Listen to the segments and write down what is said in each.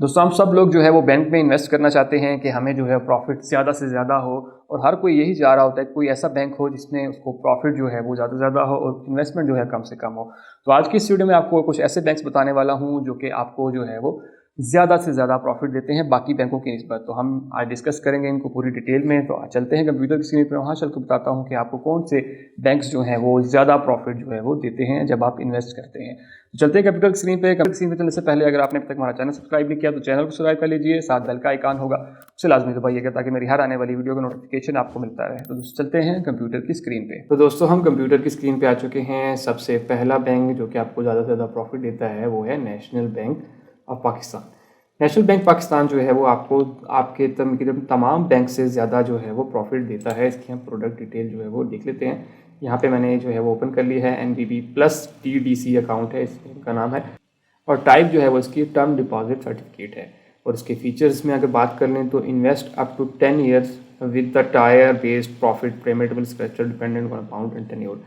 दोस्तों हम सब लोग जो है वो बैंक में इन्वेस्ट करना चाहते हैं कि हमें जो है प्रॉफिट ज़्यादा से ज़्यादा हो और हर कोई यही चाह रहा होता है कि कोई ऐसा बैंक हो जिसमें उसको प्रॉफिट जो है वो ज़्यादा से ज़्यादा हो और इन्वेस्टमेंट जो है कम से कम हो। तो आज की इस वीडियो में आपको कुछ ऐसे बैंक्स बताने वाला हूँ जो कि आपको जो है वो ज़्यादा से ज़्यादा प्रॉफिट देते हैं बाकी बैंकों की निस्बत। तो हम आज डिस्कस करेंगे इनको पूरी डिटेल में। तो आज चलते हैं कंप्यूटर की स्क्रीन पर, वहाँ चल के बताता हूँ कि आपको कौन से बैंक्स जो हैं वो ज़्यादा प्रॉफिट जो है वो देते हैं जब आप इन्वेस्ट करते हैं। तो चलते हैं कंप्यूटर की स्क्रीन पे। कंप्यूटर स्क्रीन पे चलने से पहले अगर आपने अब तक हमारा चैनल सब्सक्राइब नहीं किया तो चैनल को सब्सक्राइब कर लीजिए, साथ बेल का आइकन होगा उसे लाजमी दबाइएगा ताकि मेरी हर आने वाली वीडियो का नोटिफिकेशन आपको मिलता रहे। तो दोस्तों चलते हैं कंप्यूटर की स्क्रीन पे। तो दोस्तों हम कंप्यूटर की स्क्रीन पे आ चुके हैं। सबसे पहला बैंक जो कि आपको ज़्यादा से ज़्यादा प्रॉफिट देता है वो है national bank of Pakistan. National bank Pakistan जो है वो आपको आपके तमाम बैंक से ज़्यादा जो है वो प्रॉफिट देता है। इसकी हम प्रोडक्ट डिटेल जो है वो देख लेते हैं। यहाँ पे मैंने जो है वो ओपन कर लिया है। NBB प्लस TDC अकाउंट है इसका नाम है और टाइप जो है वो इसकी टर्म डिपॉजिट सर्टिफिकेट है। और इसके फीचर्स में अगर बात कर लें तो invest up to 10 years with the tier based profit paymentable structure dependent on amount and tenure.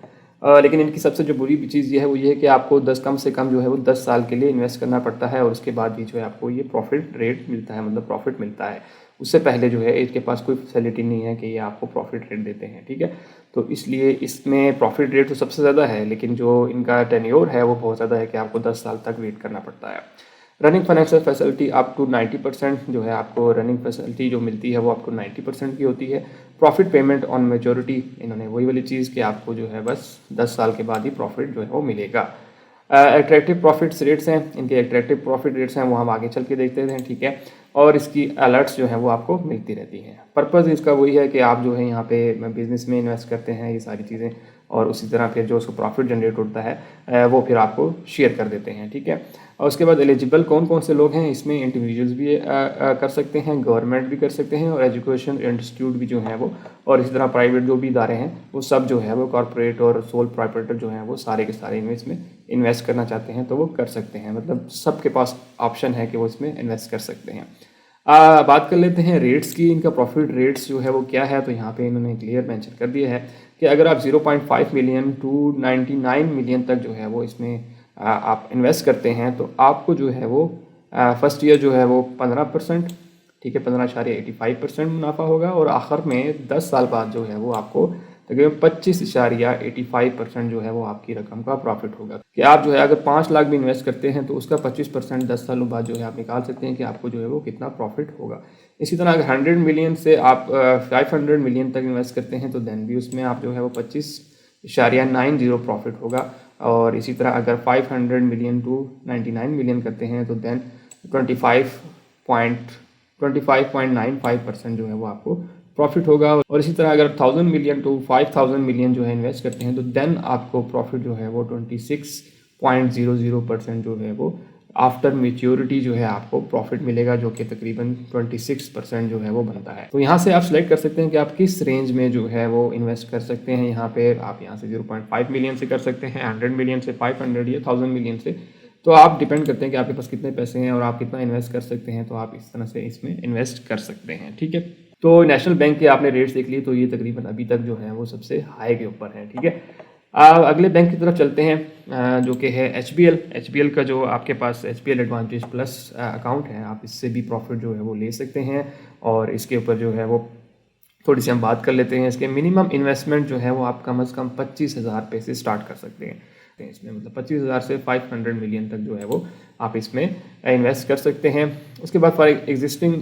लेकिन इनकी सबसे जो बुरी चीज़ ये है वो ये है कि आपको 10 कम से कम जो है वो 10 साल के लिए इन्वेस्ट करना पड़ता है और उसके बाद ही जो है आपको ये प्रॉफिट रेट मिलता है, मतलब प्रॉफिट मिलता है। उससे पहले जो है इसके पास कोई फैसिलिटी नहीं है कि ये आपको प्रॉफिट रेट देते हैं, ठीक है। तो इसलिए इसमें प्रॉफिट रेट तो सबसे ज़्यादा है लेकिन जो इनका टेन्योर है वो बहुत ज़्यादा है कि आपको 10 साल तक वेट करना पड़ता है। Running financial facility up to 90% जो है आपको रनिंग फैसिलिटी जो मिलती है वो आपको 90% की होती है। प्रॉफिट पेमेंट ऑन मेच्योरिटी, इन्होंने वही वाली चीज़ कि आपको जो है बस 10 साल के बाद ही प्रॉफिट जो है वो मिलेगा। एट्रैक्टिव प्रॉफिट रेट्स हैं, इनके एट्रैक्टिव प्रॉफिट रेट्स हैं वो हम आगे चल के देखते हैं, ठीक है। और इसकी अलर्ट्स जो है वो आपको मिलती रहती हैं। पर्पज़ इसका वही है कि आप जो है यहाँ पे बिज़नेस में इन्वेस्ट करते हैं ये सारी चीज़ें और उसी तरह फिर जो उसको प्रॉफिट जनरेट होता है वो फिर आपको शेयर कर देते हैं, ठीक है। और उसके बाद एलिजिबल कौन कौन से लोग हैं इसमें, इंडिविजुअल्स भी कर सकते हैं, गवर्नमेंट भी कर सकते हैं और एजुकेशन इंस्टीट्यूट भी जो हैं वो, और इसी तरह प्राइवेट जो भी इदारे हैं वो सब जो है वो कॉर्पोरेट और सोल प्रोप्राइटर जो हैं वो सारे के सारे इसमें इन्वेस्ट करना चाहते हैं तो वो कर सकते हैं। मतलब सबके पास ऑप्शन है कि वो इसमें इन्वेस्ट कर सकते हैं। बात कर लेते हैं रेट्स की। इनका प्रॉफिट रेट्स जो है वो क्या है, तो यहाँ पे इन्होंने क्लियर मेंशन कर दिया है कि अगर आप 0.5 मिलियन टू 99 मिलियन तक जो है वो इसमें आप इन्वेस्ट करते हैं तो आपको जो है वो फर्स्ट ईयर जो है वो 15%, ठीक है, 15.85% मुनाफा होगा और आखिर में 10 साल बाद जो है वो आपको तकरीबन 25.85% जो है वो आपकी रकम का प्रॉफिट होगा। कि आप जो है अगर 5 लाख भी इन्वेस्ट करते हैं तो उसका 25% 10 सालों बाद जो है आप निकाल सकते हैं कि आपको जो है वो कितना प्रॉफिट होगा। इसी तरह अगर 100 मिलियन से आप 500 मिलियन तक इन्वेस्ट करते हैं तो देन भी उसमें आप जो है वो 25.90 प्रॉफिट होगा। और इसी तरह अगर 500 मिलियन टू 99 मिलियन करते हैं तो देन 25.95% जो है वो आपको प्रॉफिट होगा। और इसी तरह अगर 1000 मिलियन टू 5000 मिलियन जो है इन्वेस्ट करते हैं तो देन आपको प्रॉफिट जो है वो 26.00% जो है वो आफ्टर मेच्योरिटी जो है आपको प्रॉफिट मिलेगा, जो कि तकरीबन 26% जो है वो बनता है। तो यहाँ से आप सेलेक्ट कर सकते हैं कि आप किस रेंज में जो है वो इन्वेस्ट कर सकते हैं। यहाँ पे आप यहाँ से 0.5 मिलियन से कर सकते हैं, 100 मिलियन से, 500 या 1000 मिलियन से। तो आप डिपेंड करते हैं कि आपके पास कितने पैसे हैं और आप कितना इन्वेस्ट कर सकते हैं, तो आप इस तरह से इसमें इन्वेस्ट कर सकते हैं, ठीक है। तो नेशनल बैंक के आपने रेट्स देख लिए, तो ये तकरीबन अभी तक जो है वो सबसे हाई के ऊपर है, ठीक है। अगले बैंक की तरफ चलते हैं जो कि है HBL का जो आपके पास HBL एडवांटेज प्लस अकाउंट है, आप इससे भी प्रॉफिट जो है वो ले सकते हैं। और इसके ऊपर जो है वो थोड़ी सी हम बात कर लेते हैं। इसके मिनिमम इन्वेस्टमेंट जो है वो आप कम से कम 25,000 रुपये से स्टार्ट कर सकते हैं इसमें, मतलब 25,000 से 500 मिलियन तक जो है वो आप इसमें इन्वेस्ट कर सकते हैं। उसके बाद for existing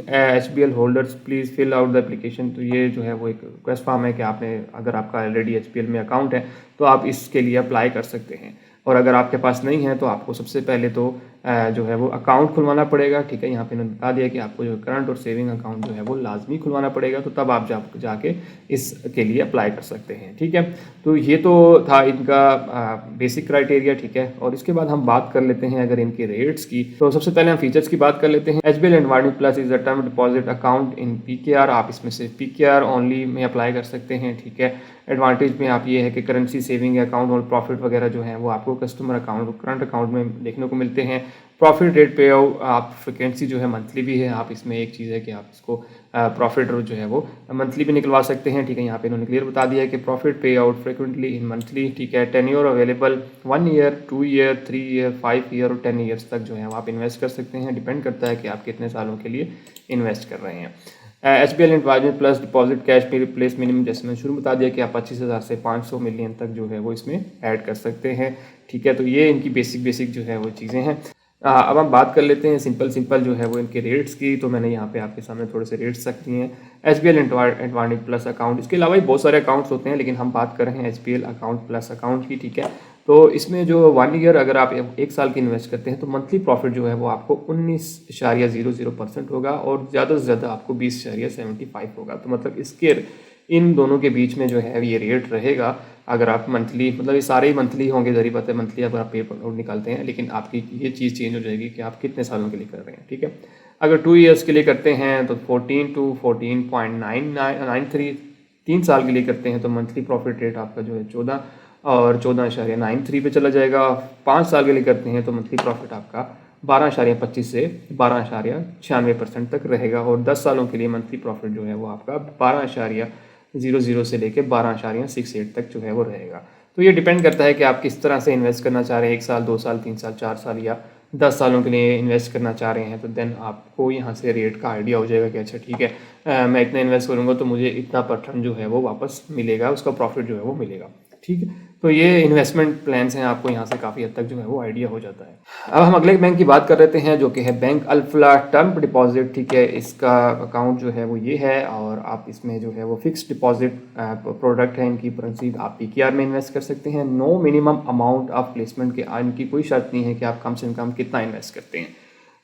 HBL holders please fill out the application. तो ये जो है वो एक रिक्वेस्ट फॉर्म है कि आपने, अगर आपका ऑलरेडी HBL में अकाउंट है तो आप इसके लिए अप्लाई कर सकते हैं। और अगर आपके पास नहीं है तो आपको सबसे पहले तो जो है वो अकाउंट खुलवाना पड़ेगा, ठीक है। यहाँ पे इन्होंने बता दिया कि आपको जो करंट और सेविंग अकाउंट जो है वो लाजमी खुलवाना पड़ेगा, तो तब आप जाके इसके लिए अप्लाई कर सकते हैं, ठीक है। तो ये तो था इनका बेसिक क्राइटेरिया, ठीक है। और इसके बाद हम बात कर लेते हैं अगर इनके रेट्स की। तो सबसे पहले हम फीचर्स की बात कर लेते हैं। HBL advantage plus is a term deposit account in PKR। आप इसमें से PKR ओनली में अप्लाई कर सकते हैं, ठीक है। एडवांटेज में आप ये है कि करेंसी सेविंग अकाउंट और प्रॉफिट वगैरह जो है वो आपको कस्टमर अकाउंट और करंट अकाउंट में देखने को मिलते हैं। प्रॉफिट रेट पे आप फ्रिक्वेंसी जो है मंथली भी है, आप इसमें एक चीज़ है कि आप इसको प्रॉफिट जो है वो मंथली भी निकलवा सकते हैं, ठीक है। यहाँ पे इन्होंने क्लियर बता दिया है कि प्रॉफिट पे आउट फ्रिक्वेंटली इन मंथली, ठीक है। Tenure available 1 year, 2 year, 3 year, 5 year और 10 ईयर्स तक जो है आप इन्वेस्ट कर सकते हैं। डिपेंड करता है कि आप कितने सालों के लिए इन्वेस्ट कर रहे हैं। SBL advisor plus deposit cash place minimum, जैसे मैंने शुरू में बता दिया कि आप 25,000 से 500 मिलियन तक जो है वो इसमें ऐड कर सकते हैं, ठीक है। तो ये इनकी बेसिक जो है वो चीज़ें हैं। अब हम बात कर लेते हैं सिंपल जो है वो इनके रेट्स की। तो मैंने यहाँ पे आपके सामने थोड़े से रेट्स रख दिए हैं। SBL एडवांटेज प्लस अकाउंट, इसके अलावा भी बहुत सारे अकाउंट्स होते हैं, लेकिन हम बात कर रहे हैं SBL अकाउंट प्लस अकाउंट की, ठीक है। तो इसमें जो 1 ईयर अगर आप 1 साल की इन्वेस्ट करते हैं तो मंथली प्रॉफिट जो है वो आपको 19.00% होगा और ज़्यादा से ज़्यादा आपको 20.75 होगा। तो मतलब इसके इन दोनों के बीच में जो है ये रेट रहेगा। अगर आप मंथली, मतलब ये सारे ही मंथली होंगे, जरिए पता है मंथली अगर आप पे आउट निकालते हैं, लेकिन आपकी ये चीज़ चेंज हो जाएगी कि आप कितने सालों के लिए कर रहे हैं, ठीक है। अगर 2 ईयर्स के लिए करते हैं तो 14 to 14.93, 3 साल के लिए करते हैं तो मंथली प्रॉफिट रेट आपका जो है 14 और 14.93 पे चला जाएगा। 5 साल के लिए करते हैं तो मंथली प्रॉफिट आपका 12.25 से 12.96% तक रहेगा और 10 सालों के लिए मंथली प्रॉफिट जो है वो आपका 12.00 से लेके 12.68 तक जो है वो रहेगा। तो ये डिपेंड करता है कि आप किस तरह से इन्वेस्ट करना चाह रहे हैं, 1 साल, 2 साल, 3 साल, 4 साल या 10 सालों के लिए इन्वेस्ट करना चाह रहे हैं। तो देन आपको यहाँ से रेट का आइडिया हो जाएगा कि अच्छा ठीक है, मैं इतना इन्वेस्ट करूँगा तो मुझे इतना % जो है वो वापस मिलेगा, उसका प्रॉफिट जो है वो मिलेगा, ठीक है। तो ये इन्वेस्टमेंट प्लान्स हैं, आपको यहाँ से काफ़ी हद तक जो है वो आइडिया हो जाता है। अब हम अगले बैंक की बात कर लेते हैं जो कि है बैंक अल्फला टर्म डिपॉजिट, ठीक है। इसका अकाउंट जो है वो ये है और आप इसमें जो है वो फिक्स डिपॉजिट प्रोडक्ट है इनकी। आप PKR में इन्वेस्ट कर सकते हैं। No minimum amount of placement के इनकी कोई शर्त नहीं है कि आप कम से कम कितना इन्वेस्ट करते हैं।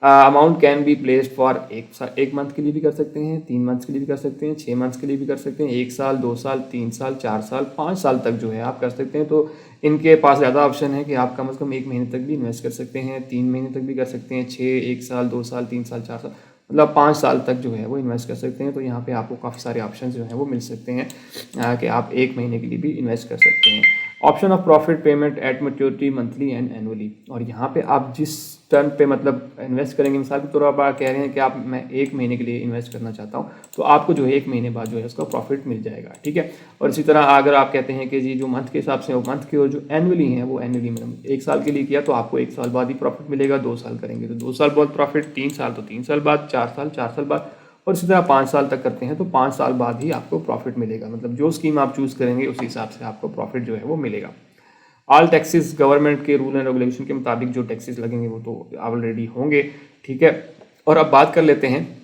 Amount can be placed for एक मंथ के लिए भी कर सकते हैं, 3 मंथ्स के लिए भी कर सकते हैं, 6 मंथ्स के लिए भी कर सकते हैं, 1 साल, 2 साल, 3 साल, 4 साल, 5 साल तक जो है आप कर सकते हैं। तो इनके पास ज़्यादा ऑप्शन है कि आप कम से कम 1 महीने तक भी इन्वेस्ट कर सकते हैं, 3 महीने तक भी कर सकते हैं, 6, 1 साल, 2 साल, 3 साल, 4 साल, मतलब 5 साल तक जो है वो इन्वेस्ट कर सकते हैं। तो यहाँ पे आपको काफ़ी सारे ऑप्शन जो हैं वो मिल सकते हैं कि आप 1 महीने के लिए भी इन्वेस्ट कर सकते हैं। Option of profit payment at maturity monthly and annually, और यहाँ पे आप जिस टर्म पे मतलब इन्वेस्ट करेंगे, मिसाल के तौर पर आप कह रहे हैं कि मैं 1 महीने के लिए इन्वेस्ट करना चाहता हूँ, तो आपको जो है 1 महीने बाद जो है उसका प्रॉफिट मिल जाएगा, ठीक है। और इसी तरह अगर आप कहते हैं कि जी जो मंथ के हिसाब से वो मंथ की, और जो एनुअली हैं वो एनुअली मतलब 1 साल के लिए किया तो आपको 1 साल बाद ही प्रॉफिट मिलेगा, 2 साल करेंगे तो 2 साल बाद प्रॉफिट, 3 साल तो 3 साल बाद, 4 साल 4 साल बाद, और इसी तरह 5 साल तक करते हैं तो 5 साल बाद ही आपको प्रॉफिट मिलेगा। मतलब जो स्कीम आप चूज़ करेंगे उस हिसाब से आपको प्रॉफिट जो है वो मिलेगा। ऑल टैक्सेस गवर्नमेंट के रूल एंड रेगुलेशन के मुताबिक जो टैक्सेस लगेंगे वो तो ऑलरेडी होंगे, ठीक है। और अब बात कर लेते हैं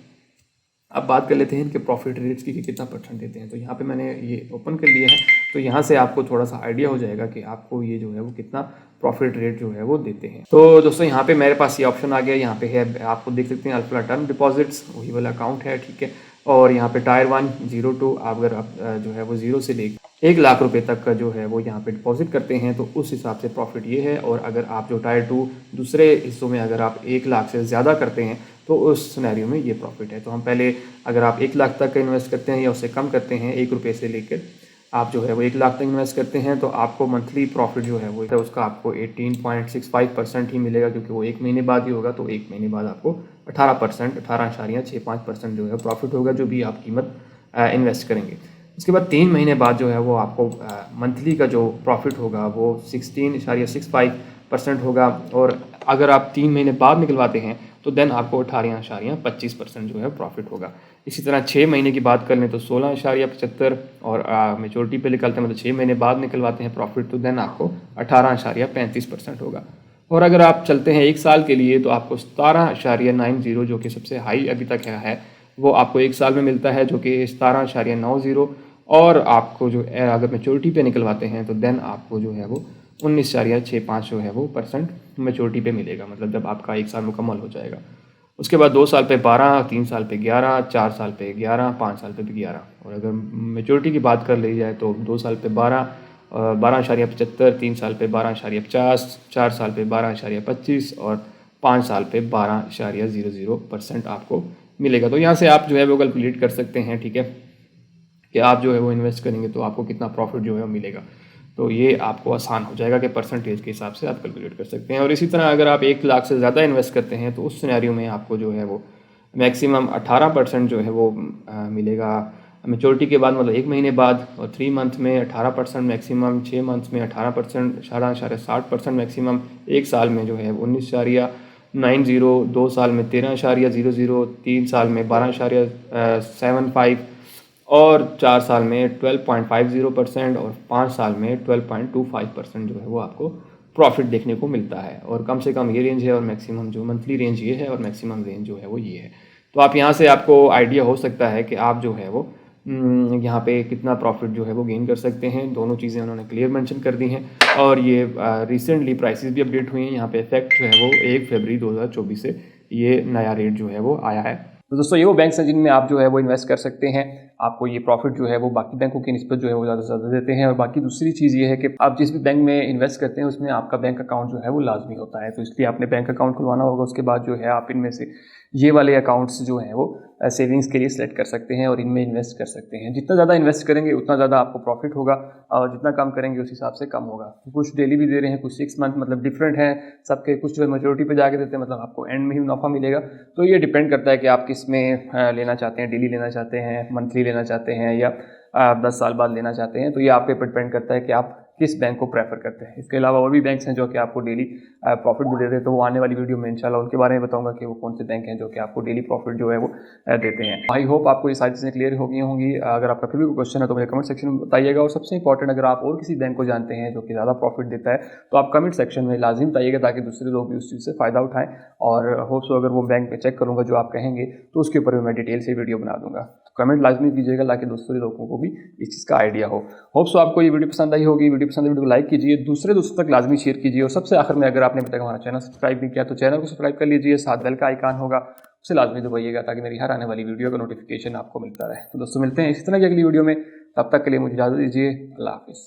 इनके प्रॉफिट रेट्स की कि कितना % देते हैं। तो यहाँ पे मैंने ये ओपन कर लिया है, तो यहाँ से आपको थोड़ा सा आइडिया हो जाएगा कि आपको ये जो है वो कितना प्रॉफिट रेट जो है वो देते हैं। तो दोस्तों यहाँ पे मेरे पास ये ऑप्शन आ गया, यहाँ पे है, आपको देख सकते हैं अल्फा टर्म डिपॉजिट्स, वही वाला अकाउंट है, ठीक है। और यहाँ पे टायर 1 02, अगर आप जो है वो 0 से लेकर 1 लाख रुपए तक का जो है वो यहाँ पे डिपॉजिट करते हैं तो उस हिसाब से प्रॉफिट ये है। और अगर आप जो टायर 2 दूसरे हिस्सों में अगर आप 1 लाख से ज़्यादा करते हैं तो उस सिनेरियो में ये प्रॉफिट है। तो हम पहले अगर आप 1 लाख तक का इन्वेस्ट करते हैं या उससे कम करते हैं, 1 रुपये से लेकर आप जो है वो 1 लाख तक इन्वेस्ट करते हैं तो आपको मंथली प्रॉफिट जो है वो उसका आपको 18.65% ही मिलेगा, क्योंकि वो 1 महीने बाद ही होगा। तो 1 महीने बाद आपको 18.65% जो है प्रॉफिट होगा, जो भी आप कीमत इन्वेस्ट करेंगे। उसके बाद 3 महीने बाद जो है वो आपको मंथली का जो प्रॉफिट होगा वो 16.65% होगा। और अगर आप 3 महीने बाद निकलवाते हैं तो देन आपको 18.25% जो है प्रॉफिट होगा। इसी तरह 6 महीने की बात कर लें तो 16.75, और मेचोरिटी पे निकलते हैं मतलब 6 महीने बाद निकलवाते हैं प्रॉफिट तो देन आपको 18.35% होगा। और अगर आप चलते हैं 1 साल के लिए तो आपको 17.90 जो कि सबसे हाई अभी तक है वो आपको 1 साल में मिलता है, जो कि 17.90। और आपको जो अगर मेचोरिटी पे निकलवाते हैं तो देन आपको जो है वो 19.65 जो है वो % मेचोरिटी पे मिलेगा, मतलब जब आपका 1 साल मुकम्मल हो जाएगा। उसके बाद 2 साल पे 12, 3 साल पे 11, 4 साल पे 11, 5 साल पे भी 11। और अगर मेचोरिटी की बात कर ली जाए तो 2 साल पे 12, 12.75, 3 साल पे 12.50, 4 साल पे 12.25 और 5 साल पे 12.00% आपको मिलेगा। तो यहाँ से आप जो है वो कैलकुलेट कर सकते हैं, ठीक है, कि आप जो है वो इन्वेस्ट करेंगे तो आपको कितना प्रॉफिट जो है वो मिलेगा। तो ये आपको आसान हो जाएगा कि परसेंटेज के हिसाब से आप कैलकुलेट कर सकते हैं। और इसी तरह अगर आप 1 लाख से ज़्यादा इन्वेस्ट करते हैं तो उस सिनेरियो में आपको जो है वो मैक्सिमम 18% जो है वो मिलेगा मैच्योरिटी के बाद, मतलब 1 महीने बाद, और 3 मंथ में 18% मैक्सिमम, 6 मंथ्स में 18%, 18.60% मैक्सिमम, 1 साल में जो है 19.90, 2 साल में 13.00, 3 साल में 12.75 और 4 साल में 12.50% और 5 साल में 12.25% जो है वो आपको प्रॉफिट देखने को मिलता है। और कम से कम ये रेंज है और मैक्सिमम जो मंथली रेंज ये है और मैक्सिमम रेंज जो है वो ये है। तो आप यहाँ से आपको आइडिया हो सकता है कि आप जो है वो यहाँ पे कितना प्रॉफिट जो है वो गेन कर सकते हैं। दोनों चीज़ें उन्होंने क्लियर मेंशन कर दी हैं और ये रिसेंटली प्राइसेस भी अपडेट हुई हैं। यहाँ पे इफेक्ट जो है वो 1 फरवरी 2024 से ये नया रेट जो है वो आया है। तो दोस्तों ये वो बैंक्स हैं जिनमें आप जो है वो इन्वेस्ट कर सकते हैं। आपको ये प्रॉफिट जो है वो बाकी बैंकों की निस्बत जो है वो ज़्यादा से ज़्यादा देते हैं। और बाकी दूसरी चीज़ ये है कि आप जिस भी बैंक में इन्वेस्ट करते हैं उसमें आपका बैंक अकाउंट जो है वो लाजमी होता है। तो इसलिए आपने बैंक अकाउंट खुलवाना होगा। उसके बाद जो है आप इनमें से ये वाले अकाउंट्स जो हैं वो सेविंग्स के लिए सिलेक्ट कर सकते हैं और इनमें इन्वेस्ट कर सकते हैं। जितना ज़्यादा इन्वेस्ट करेंगे उतना ज़्यादा आपको प्रॉफिट होगा और जितना कम करेंगे उस हिसाब से कम होगा। कुछ डेली भी दे रहे हैं, कुछ 6 मंथ, मतलब डिफरेंट है सबके। कुछ जो है मैच्योरिटी पे जाके देते हैं, मतलब आपको एंड में ही मुनाफा मिलेगा। तो ये डिपेंड करता है कि आप किस में लेना चाहते हैं, डेली लेना चाहते हैं, मंथली लेना चाहते हैं या 10 साल बाद लेना चाहते हैं। तो ये आप पे डिपेंड करता है कि आप किस बैंक को प्रेफर करते हैं। इसके अलावा और भी बैंक्स हैं जो कि आपको डेली प्रॉफिट भी देते हैं। तो वो आने वाली वीडियो में इंशाल्लाह उनके बारे में बताऊंगा कि वो कौन से बैंक हैं जो कि आपको डेली प्रॉफिट जो है वो देते हैं। आई होप आपको ये सारी चीज़ें क्लियर हो गई होंगी। अगर आपका फिर भी कोई क्वेश्चन है तो मुझे कमेंट सेक्शन में बताइएगा। और सबसे इंपॉर्टेंट, अगर आप और किसी बैंक को जानते हैं जो कि ज़्यादा प्रॉफिट देता है तो आप कमेंट सेक्शन में लाजिम बताइएगा ताकि दूसरे लोग भी उस चीज़ से फ़ायदा उठाएं। और होप सो अगर वो बैंक में चेक करूँगा जो आप कहेंगे तो उसके ऊपर भी मैं डिटेल से वीडियो बना दूंगा। तो कमेंट लाजमी कीजिएगा ताकि दूसरे लोगों को भी इस चीज़ का आइडिया हो। होप सो आपको ये वीडियो पसंद आई होगी। वीडियो पसंद आई वीडियो को लाइक कीजिए, दूसरे दोस्तों तक लाजमी शेयर कीजिए। और सबसे आखिर में, अगर आपने अभी तक हमारा चैनल सब्सक्राइब नहीं किया तो चैनल को सब्सक्राइब कर लीजिए। साथ बेल का आइकन होगा उसे लाजमी दबाइएगा ताकि मेरी हर आने वाली वीडियो का नोटिफिकेशन आपको मिलता रहे। तो दोस्तों मिलते हैं इसी तरह की अगली वीडियो में। तब तक के लिए मुझे इजाज़त दीजिए। अल्लाह हाफिज़।